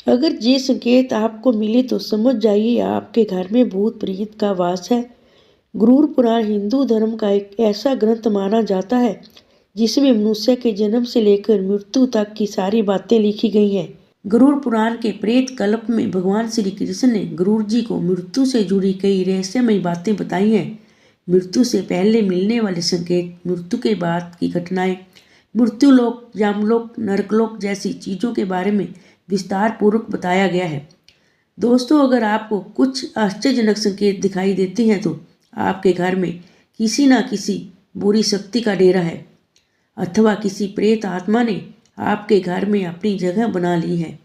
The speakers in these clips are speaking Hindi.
अगर ये संकेत आपको मिले तो समझ जाइए आपके घर में भूत प्रेत का वास है। गरुड़ पुराण हिंदू धर्म का एक ऐसा ग्रंथ माना जाता है जिसमें मनुष्य के जन्म से लेकर मृत्यु तक की सारी बातें लिखी गई हैं। गरुड़ पुराण के प्रेत कल्प में भगवान श्री कृष्ण ने गरुड़ जी को मृत्यु से जुड़ी कई रहस्यमयी बातें बताई हैं। मृत्यु से पहले मिलने वाले संकेत, मृत्यु के बाद की घटनाएं, मृत्युलोक, यमलोक, नरकलोक जैसी चीजों के बारे में विस्तार पूर्वक बताया गया है। दोस्तों, अगर आपको कुछ आश्चर्यजनक संकेत दिखाई देते हैं तो आपके घर में किसी न किसी बुरी शक्ति का डेरा है अथवा किसी प्रेत आत्मा ने आपके घर में अपनी जगह बना ली है।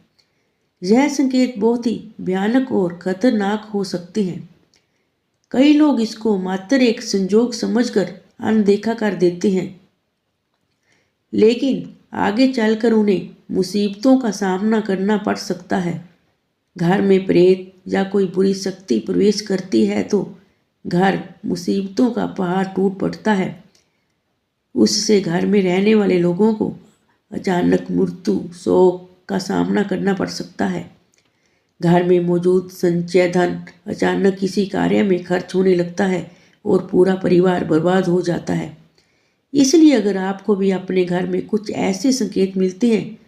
यह संकेत बहुत ही भयानक और खतरनाक हो सकते हैं। कई लोग इसको मात्र एक संजोग समझकर अनदेखा कर देते हैं, लेकिन आगे चलकर उन्हें मुसीबतों का सामना करना पड़ सकता है। घर में प्रेत या कोई बुरी शक्ति प्रवेश करती है तो घर मुसीबतों का पहाड़ टूट पड़ता है। उससे घर में रहने वाले लोगों को अचानक मृत्यु, शोक का सामना करना पड़ सकता है। घर में मौजूद संचय धन अचानक किसी कार्य में खर्च होने लगता है और पूरा परिवार बर्बाद हो जाता है। इसलिए अगर आपको भी अपने घर में कुछ ऐसे संकेत मिलते हैं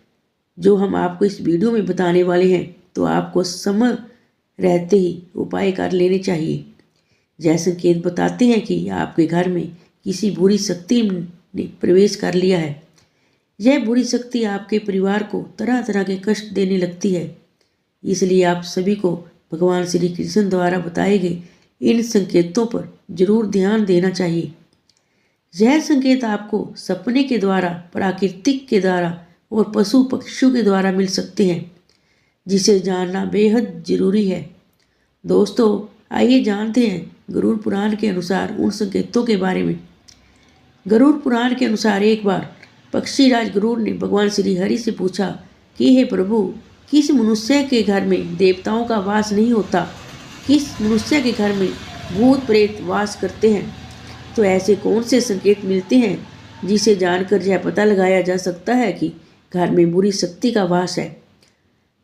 जो हम आपको इस वीडियो में बताने वाले हैं तो आपको समय रहते ही उपाय कर लेने चाहिए। यह संकेत बताते हैं कि आपके घर में किसी बुरी शक्ति ने प्रवेश कर लिया है। यह बुरी शक्ति आपके परिवार को तरह तरह के कष्ट देने लगती है। इसलिए आप सभी को भगवान श्री कृष्ण द्वारा बताए गए इन संकेतों पर जरूर ध्यान देना चाहिए। यह संकेत आपको सपने के द्वारा, प्राकृतिक के द्वारा और पशु पक्षियों के द्वारा मिल सकते हैं, जिसे जानना बेहद जरूरी है। दोस्तों, आइए जानते हैं गरुड़ पुराण के अनुसार उन संकेतों के बारे में। गरुड़ पुराण के अनुसार एक बार पक्षीराज गरुड़ ने भगवान श्री हरि से पूछा कि हे प्रभु, किस मनुष्य के घर में देवताओं का वास नहीं होता? किस मनुष्य के घर में भूत प्रेत वास करते हैं? तो ऐसे कौन से संकेत मिलते हैं जिसे जानकर यह पता लगाया जा सकता है कि घर में बुरी शक्ति का वास है?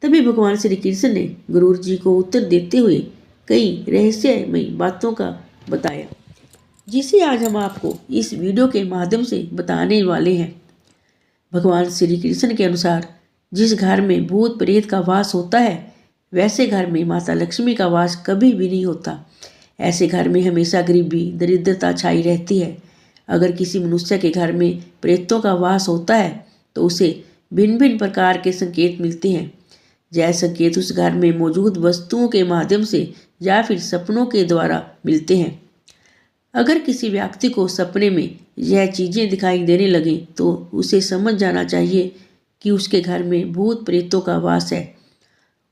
तभी भगवान श्री कृष्ण ने गरुड़ जी को उत्तर देते हुए कई रहस्यमयी बातों का बताया, जिसे आज हम आपको इस वीडियो के माध्यम से बताने वाले हैं। भगवान श्री कृष्ण के अनुसार जिस घर में भूत प्रेत का वास होता है वैसे घर में माता लक्ष्मी का वास कभी भी नहीं होता। ऐसे घर में हमेशा गरीबी, दरिद्रता छाई रहती है। अगर किसी मनुष्य के घर में प्रेतों का वास होता है तो उसे भिन्न भिन्न प्रकार के संकेत मिलते हैं। यह संकेत उस घर में मौजूद वस्तुओं के माध्यम से या फिर सपनों के द्वारा मिलते हैं। अगर किसी व्यक्ति को सपने में यह चीज़ें दिखाई देने लगें तो उसे समझ जाना चाहिए कि उसके घर में भूत प्रेतों का वास है।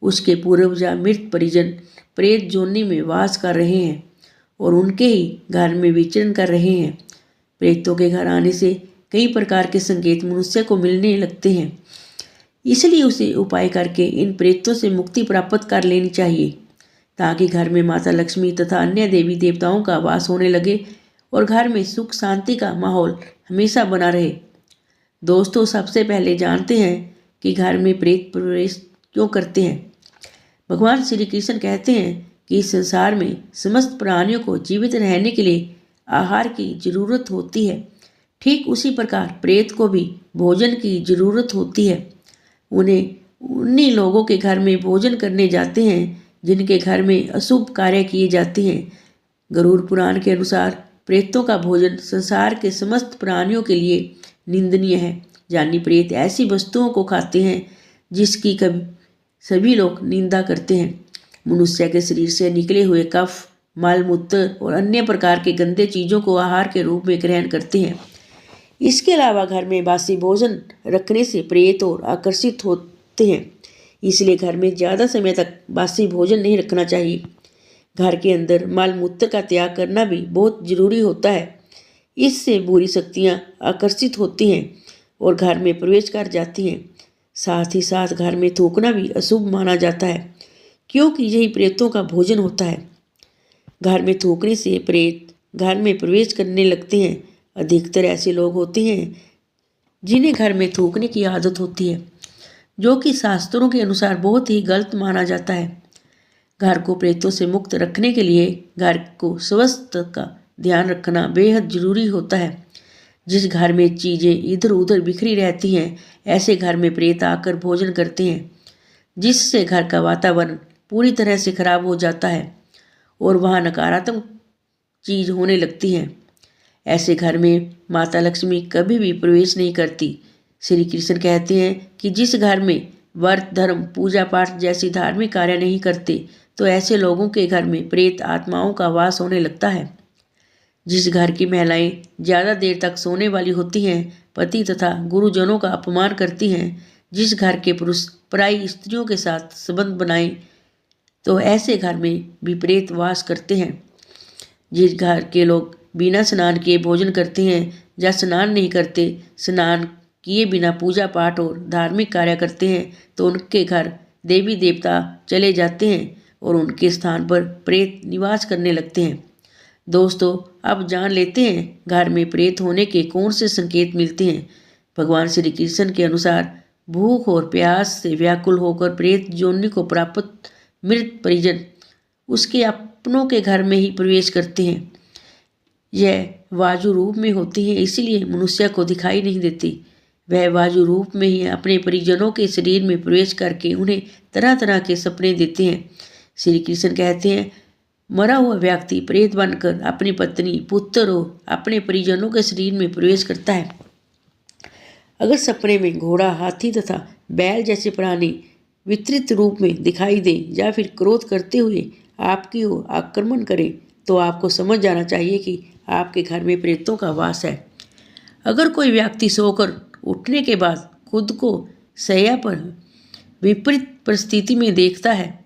उसके पूर्वज या मृत परिजन प्रेत जोनी में वास कर रहे हैं और उनके ही घर में विचरण कर रहे हैं। प्रेतों के घर आने से कई प्रकार के संकेत मनुष्य को मिलने लगते हैं। इसलिए उसे उपाय करके इन प्रेतों से मुक्ति प्राप्त कर लेनी चाहिए ताकि घर में माता लक्ष्मी तथा अन्य देवी देवताओं का वास होने लगे और घर में सुख शांति का माहौल हमेशा बना रहे। दोस्तों, सबसे पहले जानते हैं कि घर में प्रेत प्रवेश क्यों करते हैं। भगवान श्री कृष्ण कहते हैं कि इस संसार में समस्त प्राणियों को जीवित रहने के लिए आहार की जरूरत होती है। ठीक उसी प्रकार प्रेत को भी भोजन की जरूरत होती है। उन्हें उन्हीं लोगों के घर में भोजन करने जाते हैं जिनके घर में अशुभ कार्य किए जाते हैं। गरुड़ पुराण के अनुसार प्रेतों का भोजन संसार के समस्त प्राणियों के लिए निंदनीय है। यानी प्रेत ऐसी वस्तुओं को खाते हैं जिसकी कभी सभी लोग निंदा करते हैं। मनुष्य के शरीर से निकले हुए कफ, मल मूत्र और अन्य प्रकार के गंदे चीज़ों को आहार के रूप में ग्रहण करते हैं। इसके अलावा घर में बासी भोजन रखने से प्रेत और आकर्षित होते हैं। इसलिए घर में ज़्यादा समय तक बासी भोजन नहीं रखना चाहिए। घर के अंदर मल मूत्र का त्याग करना भी बहुत जरूरी होता है। इससे बुरी शक्तियाँ आकर्षित होती हैं और घर में प्रवेश कर जाती हैं। साथ ही साथ घर में थूकना भी अशुभ माना जाता है क्योंकि यही प्रेतों का भोजन होता है। घर में थूकने से प्रेत घर में प्रवेश करने लगते हैं। अधिकतर ऐसे लोग होते हैं जिन्हें घर में थूकने की आदत होती है। जो कि शास्त्रों के अनुसार बहुत ही गलत माना जाता है। घर को प्रेतों से मुक्त रखने के लिए घर को स्वास्थ्य का ध्यान रखना बेहद जरूरी होता है। जिस घर में चीज़ें इधर उधर बिखरी रहती हैं, ऐसे घर में प्रेत आकर भोजन करते हैं, जिससे घर का वातावरण पूरी तरह से खराब हो जाता है और वहाँ नकारात्मक चीज़ होने लगती हैं। ऐसे घर में माता लक्ष्मी कभी भी प्रवेश नहीं करती। श्री कृष्ण कहते हैं कि जिस घर में व्रत, धर्म, पूजा पाठ जैसी धार्मिक कार्य नहीं करते, तो ऐसे लोगों के घर में प्रेत आत्माओं का वास होने लगता है। जिस घर की महिलाएं ज़्यादा देर तक सोने वाली होती हैं, पति तथा गुरुजनों का अपमान करती हैं, जिस घर के पुरुष पराई स्त्रियों के साथ संबंध बनाएं, तो ऐसे घर में भी प्रेत वास करते हैं। जिस घर के लोग बिना स्नान किए भोजन करते हैं या स्नान नहीं करते, स्नान किए बिना पूजा पाठ और धार्मिक कार्य करते हैं, तो उनके घर देवी देवता चले जाते हैं और उनके स्थान पर प्रेत निवास करने लगते हैं। दोस्तों, अब जान लेते हैं घर में प्रेत होने के कौन से संकेत मिलते हैं। भगवान श्री कृष्ण के अनुसार भूख और प्यास से व्याकुल होकर प्रेत योनि को प्राप्त मृत परिजन उसके अपनों के घर में ही प्रवेश करते हैं। यह वायु रूप में होती है, इसीलिए मनुष्य को दिखाई नहीं देती। वह वायु रूप में ही अपने परिजनों के शरीर में प्रवेश करके उन्हें तरह तरह के सपने देते हैं। श्री कृष्ण कहते हैं, मरा हुआ व्यक्ति प्रेत बनकर अपनी पत्नी, पुत्र और अपने परिजनों के शरीर में प्रवेश करता है। अगर सपने में घोड़ा, हाथी तथा बैल जैसे प्राणी वितरित रूप में दिखाई दे या फिर क्रोध करते हुए आपकी ओर आक्रमण करें, तो आपको समझ जाना चाहिए कि आपके घर में प्रेतों का वास है। अगर कोई व्यक्ति सोकर उठने के बाद खुद को शैया पर विपरीत परिस्थिति में देखता है,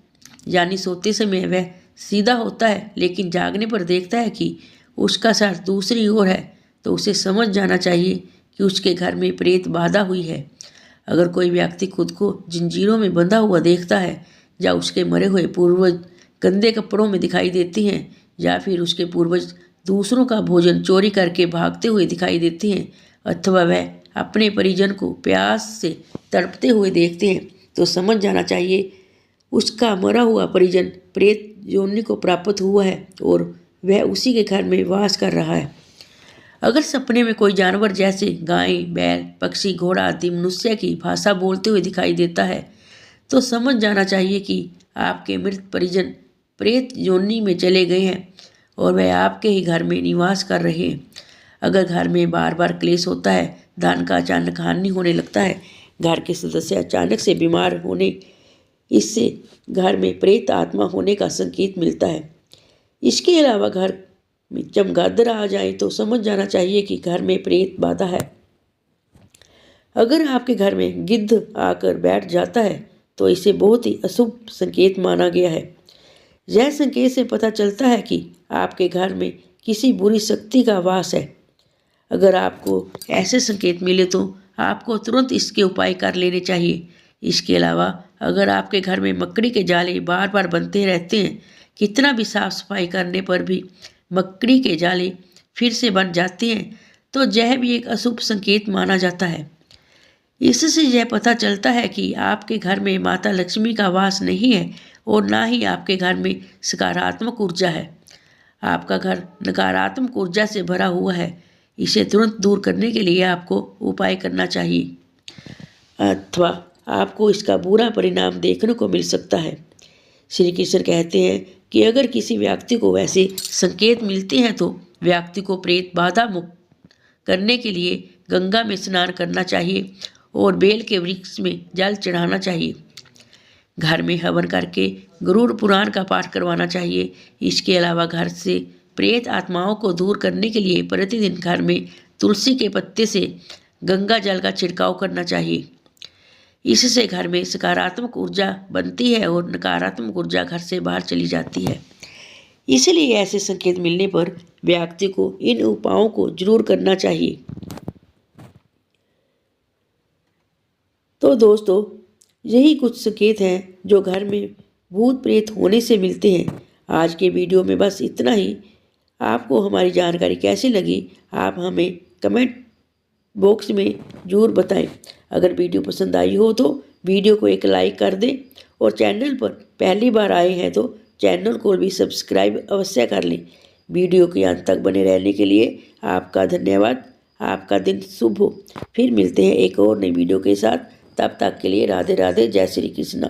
यानी सोते समय वह सीधा होता है लेकिन जागने पर देखता है कि उसका सर दूसरी ओर है, तो उसे समझ जाना चाहिए कि उसके घर में प्रेत बाधा हुई है। अगर कोई व्यक्ति खुद को जंजीरों में बंधा हुआ देखता है, या उसके मरे हुए पूर्वज गंदे कपड़ों में दिखाई देते हैं, या फिर उसके पूर्वज दूसरों का भोजन चोरी करके भागते हुए दिखाई देते हैं, अथवा वह अपने परिजन को प्यास से तड़पते हुए देखते हैं, तो समझ जाना चाहिए उसका मरा हुआ परिजन प्रेत योनि को प्राप्त हुआ है और वह उसी के घर में वास कर रहा है। अगर सपने में कोई जानवर जैसे गाय, बैल, पक्षी, घोड़ा आदि मनुष्य की भाषा बोलते हुए दिखाई देता है, तो समझ जाना चाहिए कि आपके मृत परिजन प्रेत योनि में चले गए हैं और वह आपके ही घर में निवास कर रहे हैं। अगर घर में बार बार क्लेश होता है, धन का अचानक हानि होने लगता है, घर के सदस्य अचानक से बीमार होने, इससे घर में प्रेत आत्मा होने का संकेत मिलता है। इसके अलावा घर में चमगादड़ आ जाए तो समझ जाना चाहिए कि घर में प्रेत बाधा है। अगर आपके घर में गिद्ध आकर बैठ जाता है, तो इसे बहुत ही अशुभ संकेत माना गया है। यह संकेत से पता चलता है कि आपके घर में किसी बुरी शक्ति का वास है। अगर आपको ऐसे संकेत मिले तो आपको तुरंत इसके उपाय कर लेने चाहिए। इसके अलावा अगर आपके घर में मकड़ी के जाले बार बार बनते रहते हैं, कितना भी साफ सफाई करने पर भी मकड़ी के जाले फिर से बन जाते हैं, तो यह भी एक अशुभ संकेत माना जाता है। इससे यह पता चलता है कि आपके घर में माता लक्ष्मी का वास नहीं है और ना ही आपके घर में सकारात्मक ऊर्जा है। आपका घर नकारात्मक ऊर्जा से भरा हुआ है। इसे तुरंत दूर करने के लिए आपको उपाय करना चाहिए, अथवा आपको इसका बुरा परिणाम देखने को मिल सकता है। श्री कृष्ण कहते हैं कि अगर किसी व्यक्ति को वैसे संकेत मिलते हैं तो व्यक्ति को प्रेत बाधा मुक्त करने के लिए गंगा में स्नान करना चाहिए और बेल के वृक्ष में जल चढ़ाना चाहिए। घर में हवन करके गरुड़ पुराण का पाठ करवाना चाहिए। इसके अलावा घर से प्रेत आत्माओं को दूर करने के लिए प्रतिदिन घर में तुलसी के पत्ते से गंगा जल का छिड़काव करना चाहिए। इससे घर में सकारात्मक ऊर्जा बनती है और नकारात्मक ऊर्जा घर से बाहर चली जाती है। इसलिए ऐसे संकेत मिलने पर व्यक्ति को इन उपायों को जरूर करना चाहिए। तो दोस्तों, यही कुछ संकेत हैं जो घर में भूत प्रेत होने से मिलते हैं। आज के वीडियो में बस इतना ही। आपको हमारी जानकारी कैसी लगी, आप हमें कमेंट बॉक्स में ज़रूर बताएं। अगर वीडियो पसंद आई हो तो वीडियो को एक लाइक कर दें और चैनल पर पहली बार आए हैं तो चैनल को भी सब्सक्राइब अवश्य कर लें। वीडियो के अंत तक बने रहने के लिए आपका धन्यवाद। आपका दिन शुभ हो। फिर मिलते हैं एक और नई वीडियो के साथ। तब तक के लिए राधे राधे, जय श्री कृष्ण।